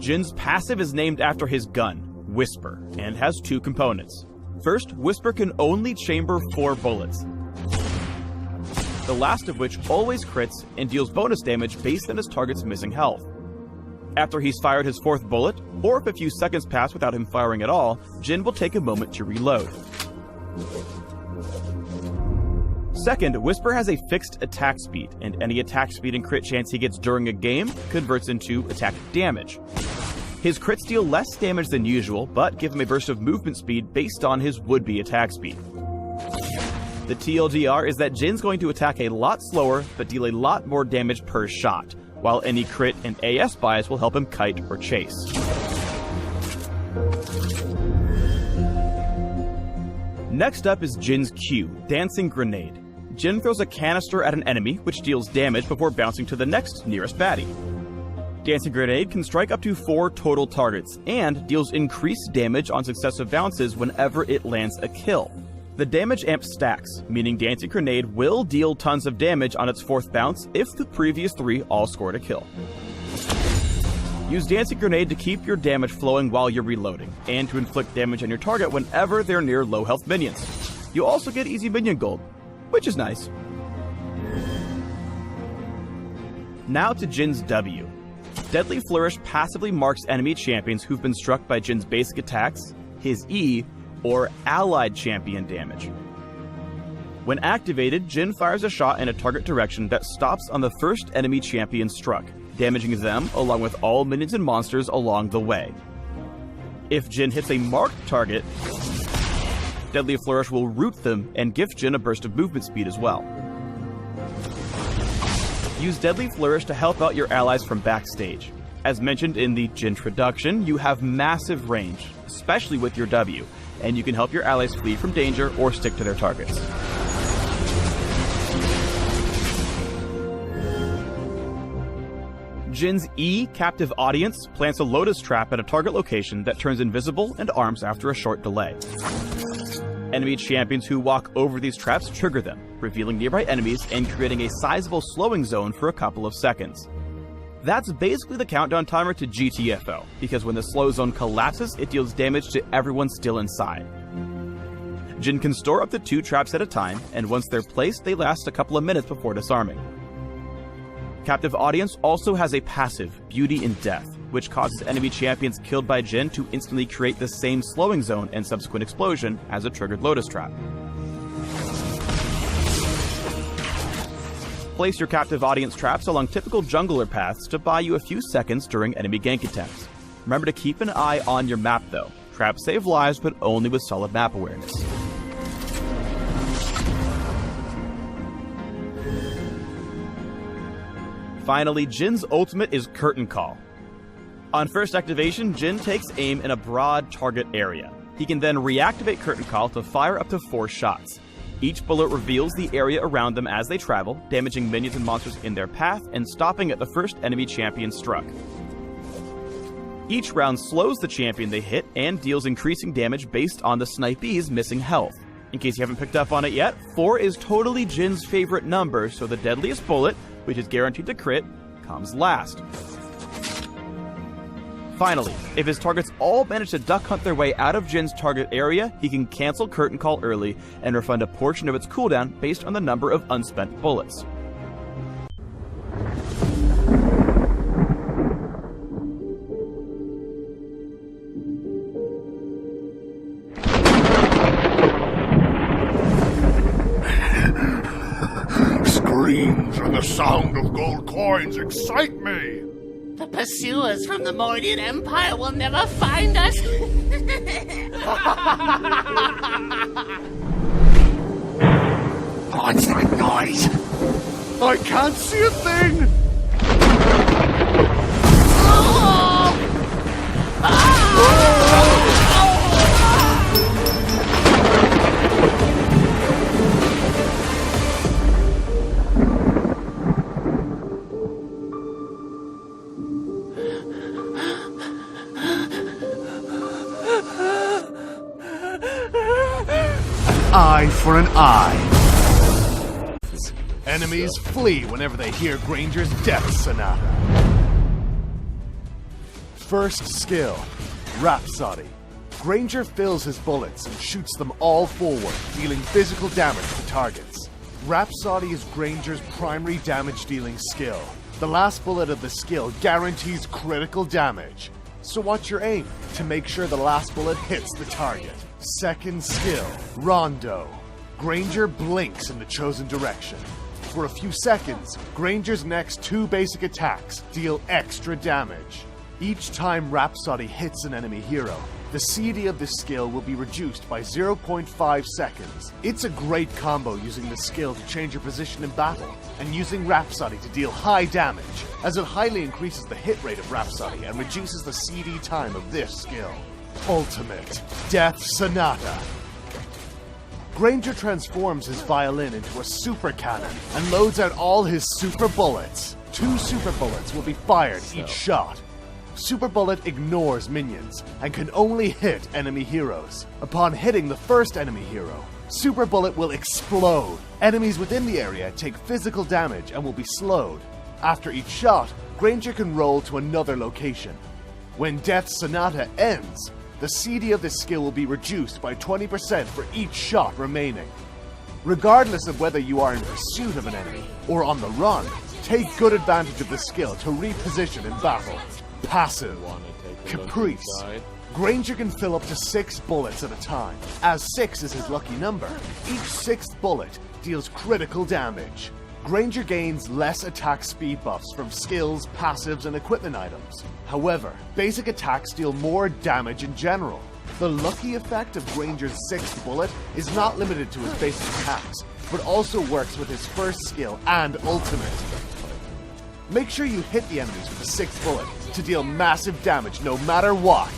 Jhin's passive is named after his gun, Whisper, and has two components. First, Whisper can only chamber 4 bullets, the last of which always crits and deals bonus damage based on his target's missing health. After he's fired his 4th bullet, or if a few seconds pass without him firing at all, Jhin will take a moment to reload. Second, Whisper has a fixed attack speed, and any attack speed and crit chance he gets during a game converts into attack damage. His crits deal less damage than usual, but give him a burst of movement speed based on his would-be attack speed. The TLDR is that Jhin's going to attack a lot slower, but deal a lot more damage per shot, while any crit and AS bias will help him kite or chase. Next up is Jhin's Q, Dancing Grenade. Jhin throws a canister at an enemy, which deals damage before bouncing to the next nearest baddie. Dancing Grenade can strike up to 4 total targets, and deals increased damage on successive bounces whenever it lands a kill. The damage amp stacks, meaning Dancing Grenade will deal tons of damage on its 4th bounce if the previous 3 all scored a kill. Use Dancing Grenade to keep your damage flowing while you're reloading, and to inflict damage on your target whenever they're near low health minions. You also get easy minion gold, which is nice. Now to Jhin's W. Deadly Flourish passively marks enemy champions who've been struck by Jhin's basic attacks, his E, or allied champion damage. When activated, Jhin fires a shot in a target direction that stops on the first enemy champion struck, damaging them along with all minions and monsters along the way. If Jhin hits a marked target, Deadly Flourish will root them and give Jhin a burst of movement speed as well. Use Deadly Flourish to help out your allies from backstage. As mentioned in the Jhintroduction, you have massive range, especially with your W, and you can help your allies flee from danger or stick to their targets. Jhin's E, Captive Audience, plants a Lotus Trap at a target location that turns invisible and arms after a short delay. Enemy champions who walk over these traps trigger them, revealing nearby enemies and creating a sizable slowing zone for a couple of seconds. That's basically the countdown timer to GTFO, because when the slow zone collapses, it deals damage to everyone still inside. Jhin can store up to 2 traps at a time, and once they're placed, they last a couple of minutes before disarming. Captive Audience also has a passive, Beauty in Death, which causes enemy champions killed by Jhin to instantly create the same slowing zone and subsequent explosion as a triggered Lotus Trap. Place your Captive Audience traps along typical jungler paths to buy you a few seconds during enemy gank attempts. Remember to keep an eye on your map though. Traps save lives, but only with solid map awareness. Finally, Jhin's ultimate is Curtain Call. On first activation, Jhin takes aim in a broad target area. He can then reactivate Curtain Call to fire up to 4 shots. Each bullet reveals the area around them as they travel, damaging minions and monsters in their path and stopping at the first enemy champion struck. Each round slows the champion they hit and deals increasing damage based on the snipee's missing health. In case you haven't picked up on it yet, 4 is totally Jhin's favorite number, so the deadliest bullet, which is guaranteed to crit, comes last. Finally, if his targets all manage to duck hunt their way out of Jhin's target area, he can cancel Curtain Call early and refund a portion of its cooldown based on the number of unspent bullets. Screams and the sound of gold coins excite me! The pursuers from the Mordian Empire will never find us! What's that noise? I can't see a thing! Eye for an eye. Enemies flee whenever they hear Granger's death sonata. First skill, Rhapsody. Granger fills his bullets and shoots them all forward, dealing physical damage to targets. Rhapsody is Granger's primary damage-dealing skill. The last bullet of the skill guarantees critical damage, so watch your aim to make sure the last bullet hits the target. Second skill, Rondo. Granger blinks in the chosen direction. For a few seconds, Granger's next 2 basic attacks deal extra damage. Each time Rhapsody hits an enemy hero, the CD of this skill will be reduced by 0.5 seconds. It's a great combo using the skill to change your position in battle, and using Rhapsody to deal high damage, as it highly increases the hit rate of Rhapsody and reduces the CD time of this skill. Ultimate, Death Sonata. Granger transforms his violin into a super cannon and loads out all his super bullets. 2 super bullets will be fired each shot. Super Bullet ignores minions and can only hit enemy heroes. Upon hitting the first enemy hero, Super Bullet will explode. Enemies within the area take physical damage and will be slowed. After each shot, Granger can roll to another location. When Death Sonata ends, the CD of this skill will be reduced by 20% for each shot remaining. Regardless of whether you are in pursuit of an enemy or on the run, take good advantage of the skill to reposition in battle. Passive, Caprice. Granger can fill up to 6 bullets at a time. As 6 is his lucky number, each 6th bullet deals critical damage. Granger gains less attack speed buffs from skills, passives, and equipment items. However, basic attacks deal more damage in general. The lucky effect of Granger's 6th bullet is not limited to his basic attacks, but also works with his first skill and ultimate. Make sure you hit the enemies with the 6th bullet to deal massive damage no matter what.